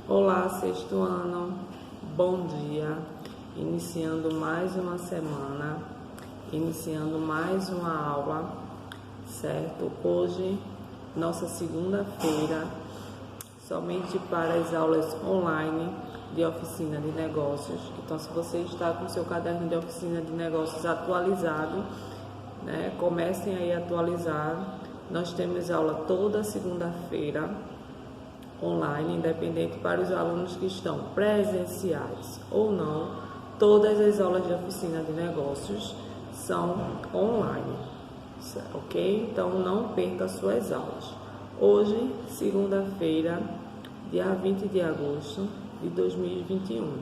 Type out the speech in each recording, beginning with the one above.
Olá, sexto ano, bom dia, iniciando mais uma semana, iniciando mais uma aula, certo? Hoje, nossa segunda-feira, somente para as aulas online de oficina de negócios. Então, se você está com seu caderno de oficina de negócios atualizado, comecem aí a atualizar. Nós temos aula toda segunda-feira, online, independente para os alunos que estão presenciais ou não. Todas as aulas de oficina de negócios são online, ok? Então não perca suas aulas. Hoje, segunda-feira, dia 20 de agosto de 2021.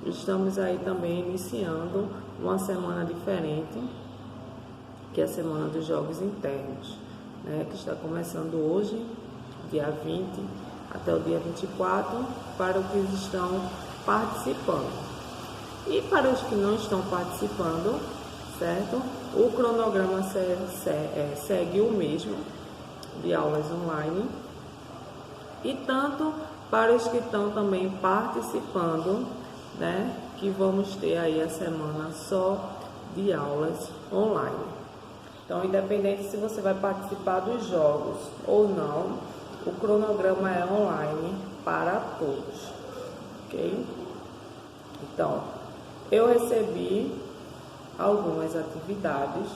Estamos aí também iniciando uma semana diferente, que é a semana dos jogos internos, que está começando hoje, dia 20, até o dia 24, para os que estão participando. E para os que não estão participando, certo? O cronograma segue o mesmo, de aulas online. E tanto para os que estão também participando, que vamos ter aí a semana só de aulas online. Então, independente se você vai participar dos jogos ou não, o cronograma é online para todos, ok? Então, eu recebi algumas atividades,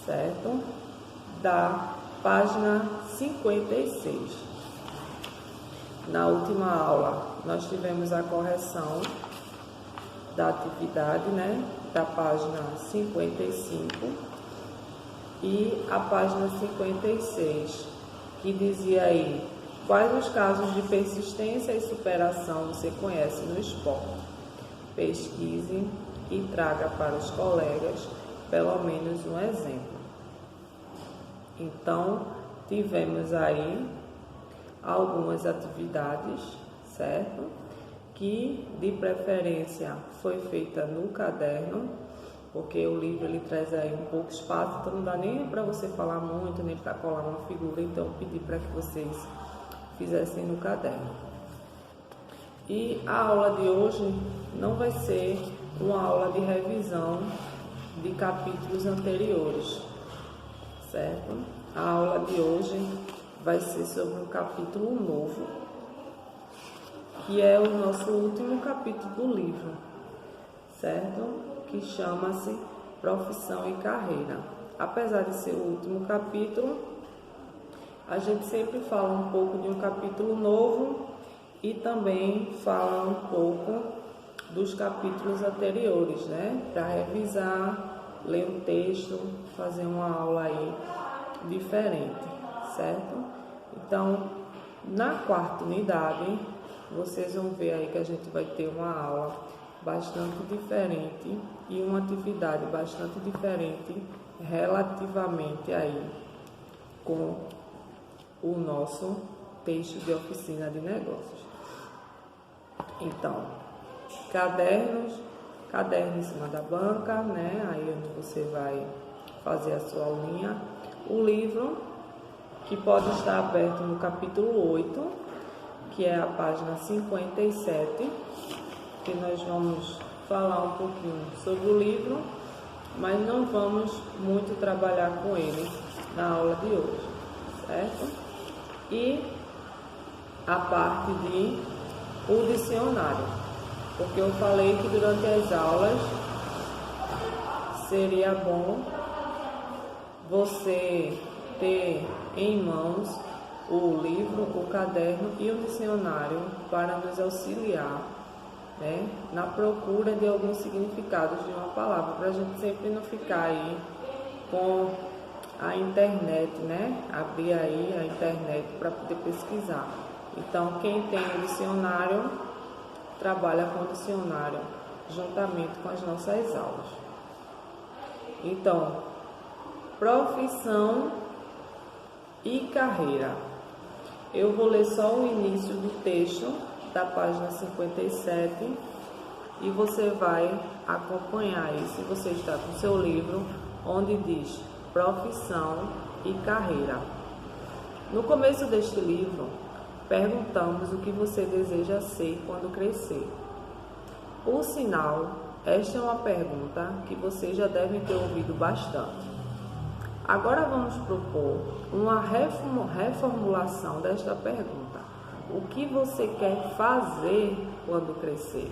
certo? Da página 56. Na última aula, nós tivemos a correção da atividade, da página 55 e a página 56. Que dizia aí, quais os casos de persistência e superação você conhece no esporte? Pesquise e traga para os colegas pelo menos um exemplo. Então, tivemos aí algumas atividades, certo? Que de preferência foi feita no caderno, porque o livro ele traz aí um pouco espaço, então não dá nem para você falar muito, nem para colar uma figura, então eu pedi para que vocês fizessem no caderno. E a aula de hoje não vai ser uma aula de revisão de capítulos anteriores, certo? A aula de hoje vai ser sobre um capítulo novo, que é o nosso último capítulo do livro, certo? Que chama-se Profissão e Carreira. Apesar de ser o último capítulo, a gente sempre fala um pouco de um capítulo novo e também fala um pouco dos capítulos anteriores, para revisar, ler um texto, fazer uma aula aí diferente, certo? Então, na quarta unidade, vocês vão ver aí que a gente vai ter uma aula bastante diferente e uma atividade bastante diferente relativamente aí com o nosso texto de oficina de negócios. Então, caderno em cima da banca, aí onde você vai fazer a sua aulinha. O livro, que pode estar aberto no capítulo 8, que é a página 57, que nós vamos falar um pouquinho sobre o livro, mas não vamos muito trabalhar com ele na aula de hoje, certo? E a parte de o dicionário, porque eu falei que durante as aulas seria bom você ter em mãos o livro, o caderno e o dicionário para nos auxiliar, na procura de alguns significados de uma palavra, para a gente sempre não ficar aí com a internet, abrir aí a internet para poder pesquisar. Então, quem tem o dicionário, trabalha com o dicionário, juntamente com as nossas aulas. Então, profissão e carreira. Eu vou ler só o início do texto da página 57 e você vai acompanhar aí, se você está com o seu livro, onde diz profissão e carreira. No começo deste livro, perguntamos o que você deseja ser quando crescer. Por sinal, esta é uma pergunta que vocês já devem ter ouvido bastante. Agora vamos propor uma reformulação desta pergunta. O que você quer fazer quando crescer?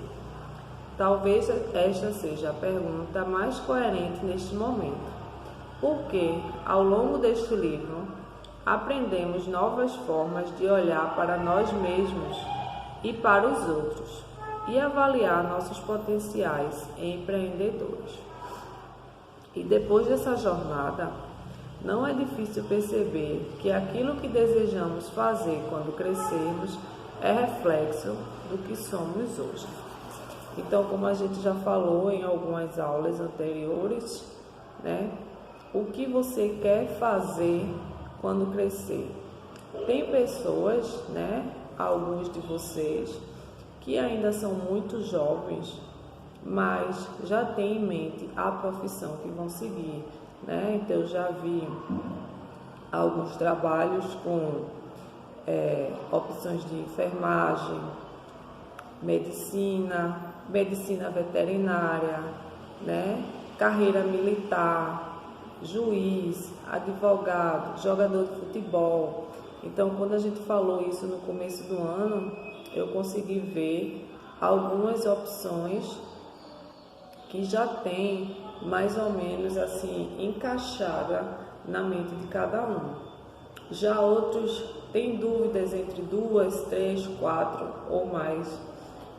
Talvez esta seja a pergunta mais coerente neste momento, porque ao longo deste livro aprendemos novas formas de olhar para nós mesmos e para os outros e avaliar nossos potenciais empreendedores. E depois dessa jornada, não é difícil perceber que aquilo que desejamos fazer quando crescermos é reflexo do que somos hoje. Então, como a gente já falou em algumas aulas anteriores, né? O que você quer fazer quando crescer? Tem pessoas, né? Alguns de vocês, que ainda são muito jovens, mas já têm em mente a profissão que vão seguir, né? Então, eu já vi alguns trabalhos com opções de enfermagem, medicina veterinária, né? Carreira militar, juiz, advogado, jogador de futebol. Então, quando a gente falou isso no começo do ano, eu consegui ver algumas opções que já tem mais ou menos assim encaixada na mente de cada um. Já outros têm dúvidas entre 2, 3, 4 ou mais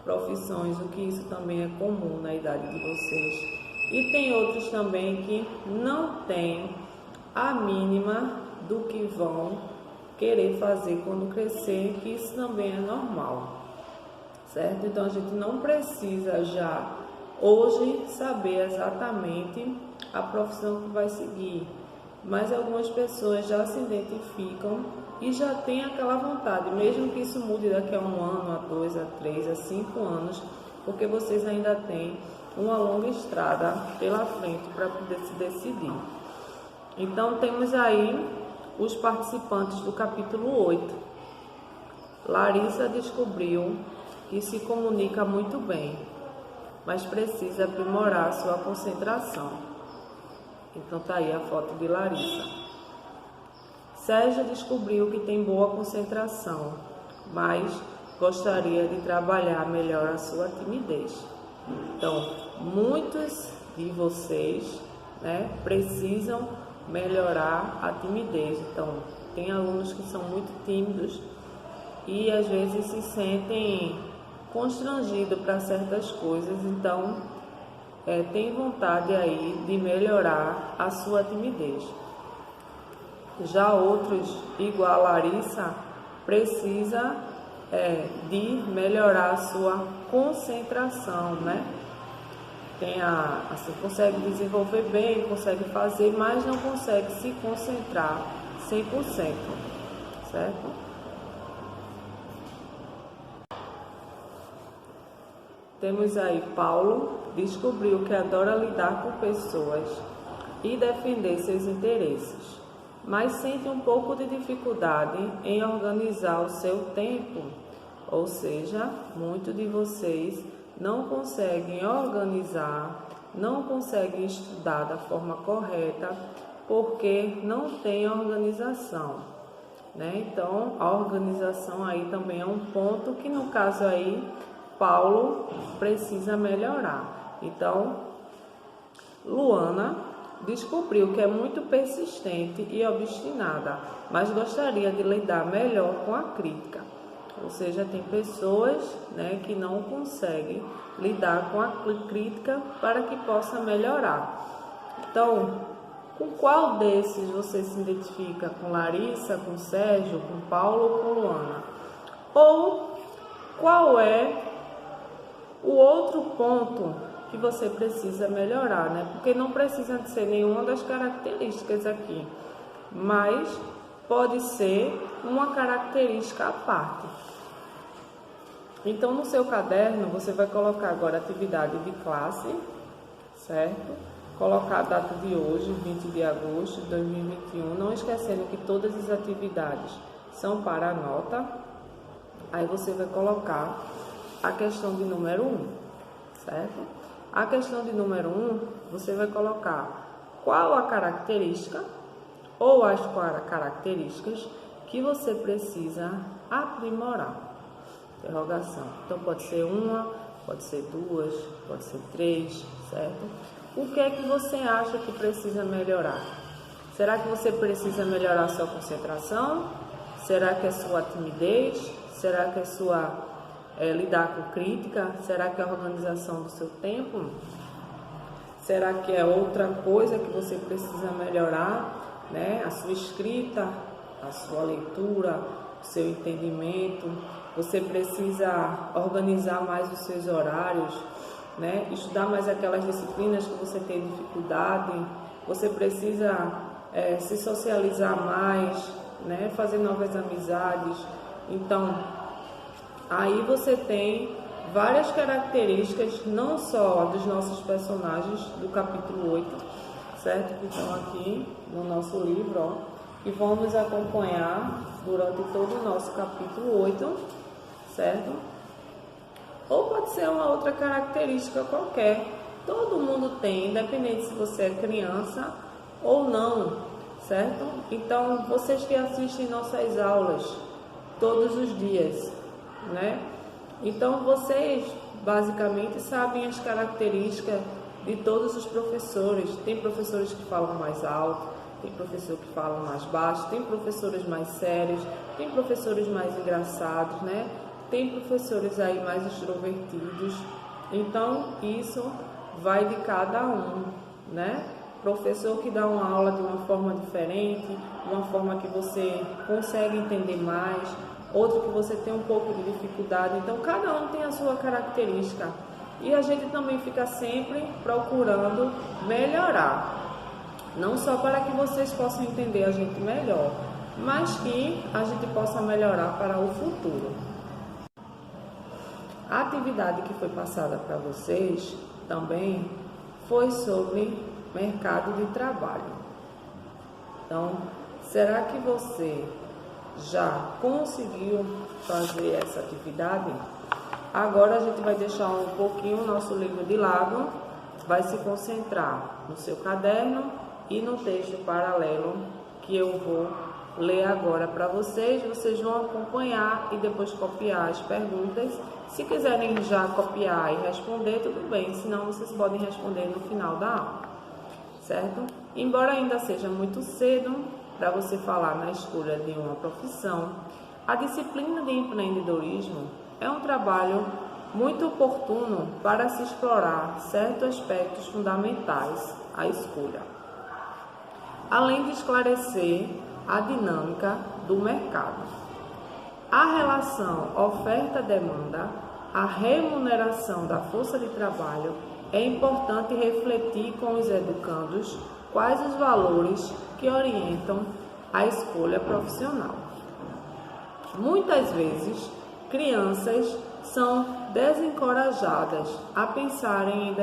profissões, o que isso também é comum na idade de vocês. E tem outros também que não têm a mínima do que vão querer fazer quando crescer, que isso também é normal, certo? Então a gente não precisa já hoje saber exatamente a profissão que vai seguir, mas algumas pessoas já se identificam e já tem aquela vontade, mesmo que isso mude daqui a 1 ano, a 2, a 3, a 5 anos, porque vocês ainda têm uma longa estrada pela frente para poder se decidir. Então, temos aí os participantes do capítulo 8. Larissa descobriu que se comunica muito bem, mas precisa aprimorar sua concentração. Então, tá aí a foto de Larissa. Sérgio descobriu que tem boa concentração, mas gostaria de trabalhar melhor a sua timidez. Então, muitos de vocês, né, precisam melhorar a timidez. Então, tem alunos que são muito tímidos e às vezes se sentem constrangidos para certas coisas. Então, tem vontade aí de melhorar a sua timidez. Já outros, igual a Larissa, precisa de melhorar a sua concentração, né? Assim, consegue desenvolver bem, consegue fazer, mas não consegue se concentrar 100%, certo? Temos aí Paulo, descobriu que adora lidar com pessoas e defender seus interesses, mas sente um pouco de dificuldade em organizar o seu tempo. Ou seja, muitos de vocês não conseguem organizar, não conseguem estudar da forma correta, porque não tem organização, né? Então, a organização aí também é um ponto que, no caso aí, Paulo precisa melhorar. Então, Luana descobriu que é muito persistente e obstinada, mas gostaria de lidar melhor com a crítica. Ou seja, tem pessoas, né, que não conseguem lidar com a crítica para que possa melhorar. Então, com qual desses você se identifica? Com Larissa, com Sérgio, com Paulo ou com Luana? Ou qual é o outro ponto que você precisa melhorar, né? Porque não precisa de ser nenhuma das características aqui, mas pode ser uma característica à parte. Então, no seu caderno, você vai colocar agora atividade de classe, certo? Colocar a data de hoje, 20 de agosto de 2021, não esquecendo que todas as atividades são para a nota, Aí você vai colocar a questão de número 1, certo? A questão de número 1, você vai colocar qual a característica ou as características que você precisa aprimorar. Interrogação. Então pode ser uma, pode ser duas, pode ser três, certo? O que é que você acha que precisa melhorar? Será que você precisa melhorar a sua concentração? Será que é sua timidez? Será que é sua lidar com crítica? Será que é a organização do seu tempo? Será que é outra coisa que você precisa melhorar, né? A sua escrita, a sua leitura, o seu entendimento. Você precisa organizar mais os seus horários, né? Estudar mais aquelas disciplinas que você tem dificuldade. Você precisa se socializar mais, né? Fazer novas amizades. Então, aí você tem várias características, não só dos nossos personagens do capítulo 8, certo? Que estão aqui no nosso livro, ó, e vamos acompanhar durante todo o nosso capítulo 8, certo? Ou pode ser uma outra característica qualquer. Todo mundo tem, independente se você é criança ou não, certo? Então, vocês que assistem nossas aulas todos os dias, né? Então, vocês basicamente sabem as características de todos os professores. Tem professores que falam mais alto, tem professor que fala mais baixo, tem professores mais sérios, tem professores mais engraçados, né? Tem professores aí mais extrovertidos. Então, isso vai de cada um, né? Professor que dá uma aula de uma forma diferente, uma forma que você consegue entender mais, outro que você tem um pouco de dificuldade. Então, cada um tem a sua característica. E a gente também fica sempre procurando melhorar. Não só para que vocês possam entender a gente melhor, mas que a gente possa melhorar para o futuro. A atividade que foi passada para vocês também foi sobre mercado de trabalho. Então, será que você já conseguiu fazer essa atividade? Agora a gente vai deixar um pouquinho o nosso livro de lado, vai se concentrar no seu caderno e no texto paralelo que eu vou ler agora para vocês. Vocês vão acompanhar e depois copiar as perguntas. Se quiserem já copiar e responder, tudo bem, senão vocês podem responder no final da aula, certo? Embora ainda seja muito cedo para você falar na escolha de uma profissão, a disciplina de empreendedorismo é um trabalho muito oportuno para se explorar certos aspectos fundamentais à escolha, além de esclarecer a dinâmica do mercado. A relação oferta-demanda, a remuneração da força de trabalho, é importante refletir com os educandos quais os valores que orientam a escolha profissional. Muitas vezes, crianças são desencorajadas a pensarem em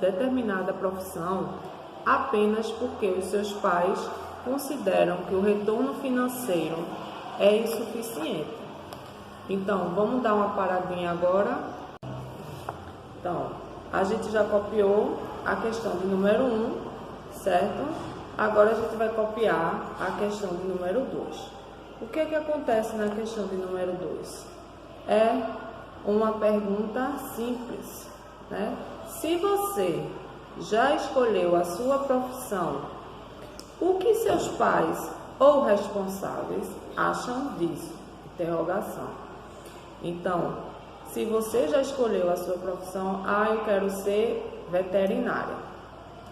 determinada profissão apenas porque os seus pais consideram que o retorno financeiro é insuficiente. Então, vamos dar uma paradinha agora. Então, a gente já copiou a questão de número 1, certo? Agora a gente vai copiar a questão de número 2. O que acontece na questão de número 2? É uma pergunta simples, né? Se você já escolheu a sua profissão, o que seus pais ou responsáveis acham disso? Interrogação. Então, se você já escolheu a sua profissão, eu quero ser veterinária.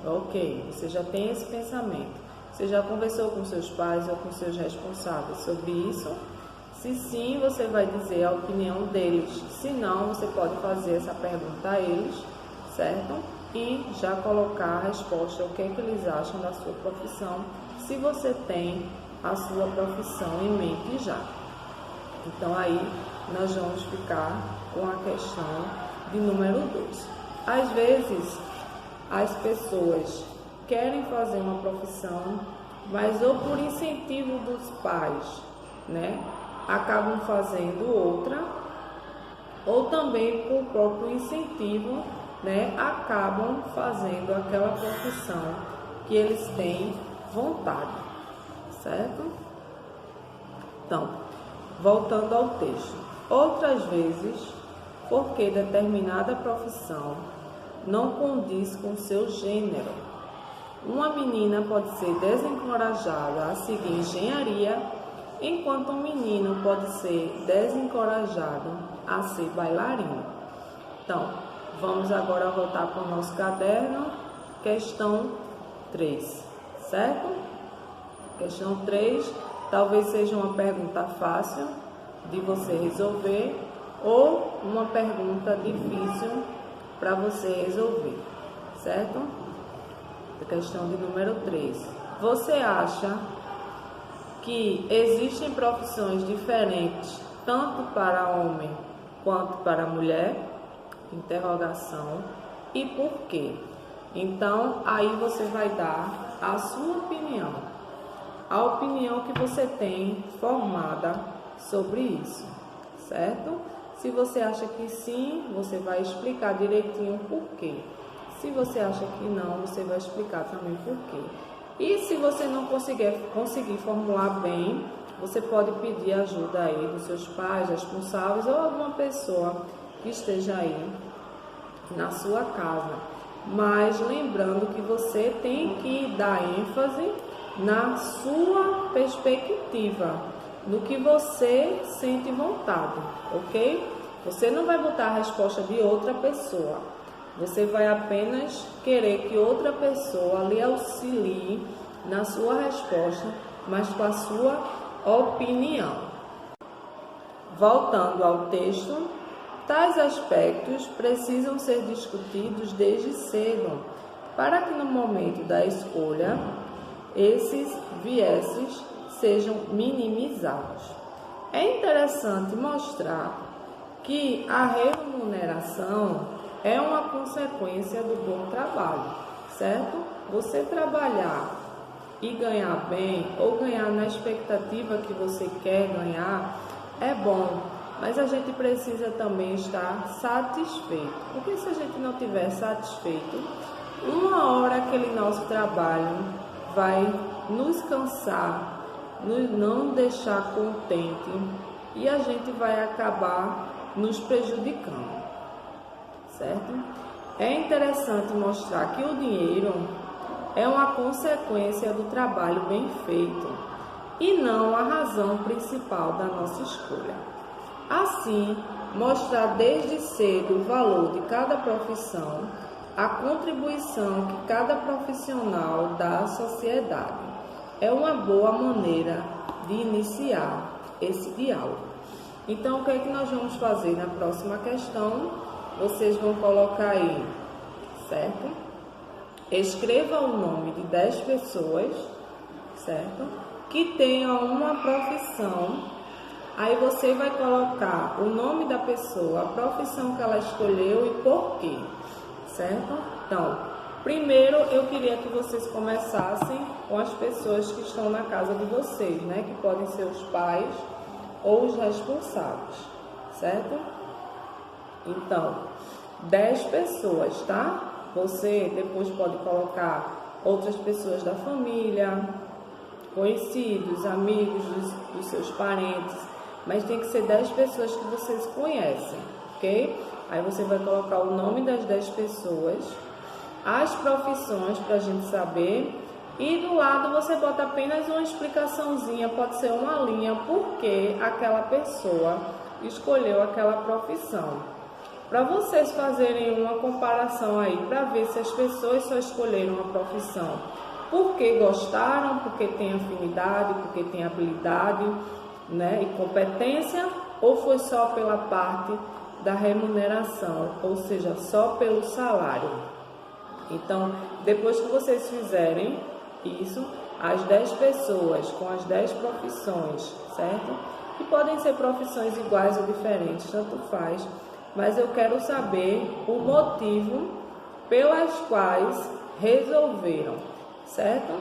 Ok, você já tem esse pensamento. Você já conversou com seus pais ou com seus responsáveis sobre isso? Se sim, você vai dizer a opinião deles. Se não, você pode fazer essa pergunta a eles, certo? E já colocar a resposta, o que é que eles acham da sua profissão, se você tem a sua profissão em mente já. Então, aí nós vamos ficar com a questão de número 2. Às vezes, as pessoas querem fazer uma profissão, mas ou por incentivo dos pais, né? acabam fazendo outra, ou também por próprio incentivo, né, acabam fazendo aquela profissão que eles têm vontade, certo? Então, voltando ao texto. Outras vezes, porque determinada profissão não condiz com seu gênero. Uma menina pode ser desencorajada a seguir engenharia, enquanto um menino pode ser desencorajado a ser bailarino. Então, vamos agora voltar para o nosso caderno, questão 3, certo? Questão 3, talvez seja uma pergunta fácil de você resolver ou uma pergunta difícil para você resolver, certo? Questão de número 3. Você acha que existem profissões diferentes tanto para homem quanto para mulher? Interrogação. E por quê? Então, aí você vai dar a sua opinião. A opinião que você tem formada sobre isso, certo? Se você acha que sim, você vai explicar direitinho por quê. Se você acha que não, você vai explicar também por quê. E se você não conseguir formular bem, você pode pedir ajuda aí dos seus pais, responsáveis ou alguma pessoa que esteja aí na sua casa. Mas lembrando que você tem que dar ênfase na sua perspectiva, no que você sente vontade, ok? Você não vai botar a resposta de outra pessoa. Você vai apenas querer que outra pessoa lhe auxilie na sua resposta, mas com a sua opinião. Voltando ao texto, tais aspectos precisam ser discutidos desde cedo, para que no momento da escolha, esses vieses sejam minimizados. É interessante mostrar que a remuneração é uma consequência do bom trabalho, certo? Você trabalhar e ganhar bem ou ganhar na expectativa que você quer ganhar é bom, mas a gente precisa também estar satisfeito, porque se a gente não estiver satisfeito, uma hora aquele nosso trabalho vai nos cansar, nos não deixar contente e a gente vai acabar nos prejudicando, certo? É interessante mostrar que o dinheiro é uma consequência do trabalho bem feito e não a razão principal da nossa escolha. Assim, mostrar desde cedo o valor de cada profissão, a contribuição que cada profissional dá à sociedade, é uma boa maneira de iniciar esse diálogo. Então, o que é que nós vamos fazer na próxima questão? Vocês vão colocar aí, certo? Escreva o nome de 10 pessoas, certo? Que tenham uma profissão. Aí você vai colocar o nome da pessoa, a profissão que ela escolheu e por quê, certo? Então, primeiro eu queria que vocês começassem com as pessoas que estão na casa de vocês, né? Que podem ser os pais ou os responsáveis, certo? Então, 10 pessoas, tá? Você depois pode colocar outras pessoas da família, conhecidos, amigos dos seus parentes, mas tem que ser 10 pessoas que vocês conhecem, ok? Aí você vai colocar o nome das 10 pessoas, as profissões para a gente saber, e do lado você bota apenas uma explicaçãozinha, pode ser uma linha, por que aquela pessoa escolheu aquela profissão. Para vocês fazerem uma comparação aí, para ver se as pessoas só escolheram uma profissão porque gostaram, porque têm afinidade, porque têm habilidade, né, e competência, ou foi só pela parte da remuneração, ou seja, só pelo salário. Então, depois que vocês fizerem isso, as 10 pessoas com as 10 profissões, certo? Que podem ser profissões iguais ou diferentes, tanto faz, mas eu quero saber o motivo pelas quais resolveram, certo?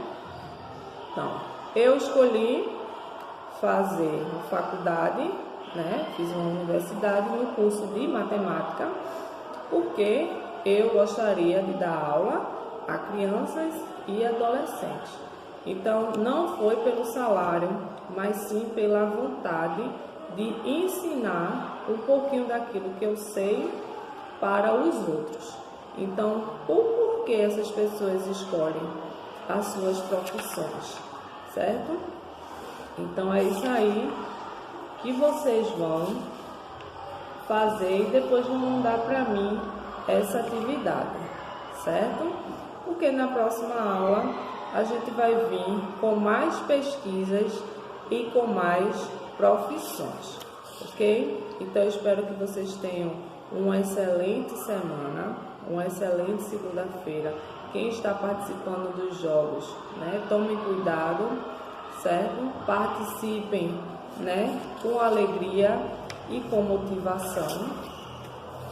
Então, eu escolhi fazer uma faculdade, né? Fiz uma universidade no curso de matemática, porque eu gostaria de dar aula a crianças e adolescentes. Então, não foi pelo salário, mas sim pela vontade de ensinar um pouquinho daquilo que eu sei para os outros. Então, o porquê essas pessoas escolhem as suas profissões, certo? Então, é isso aí que vocês vão fazer e depois vão mandar para mim essa atividade, certo? Porque na próxima aula a gente vai vir com mais pesquisas e com mais profissões, ok? Então, eu espero que vocês tenham uma excelente semana, uma excelente segunda-feira. Quem está participando dos jogos, né? Tomem cuidado, certo? Participem, né? Com alegria e com motivação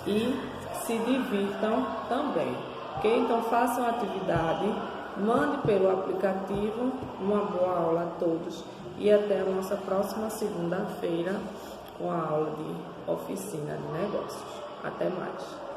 e se divirtam também, ok? Então, façam a atividade, mande pelo aplicativo. Uma boa aula a todos e até a nossa próxima segunda-feira com a aula de oficina de negócios. Até mais.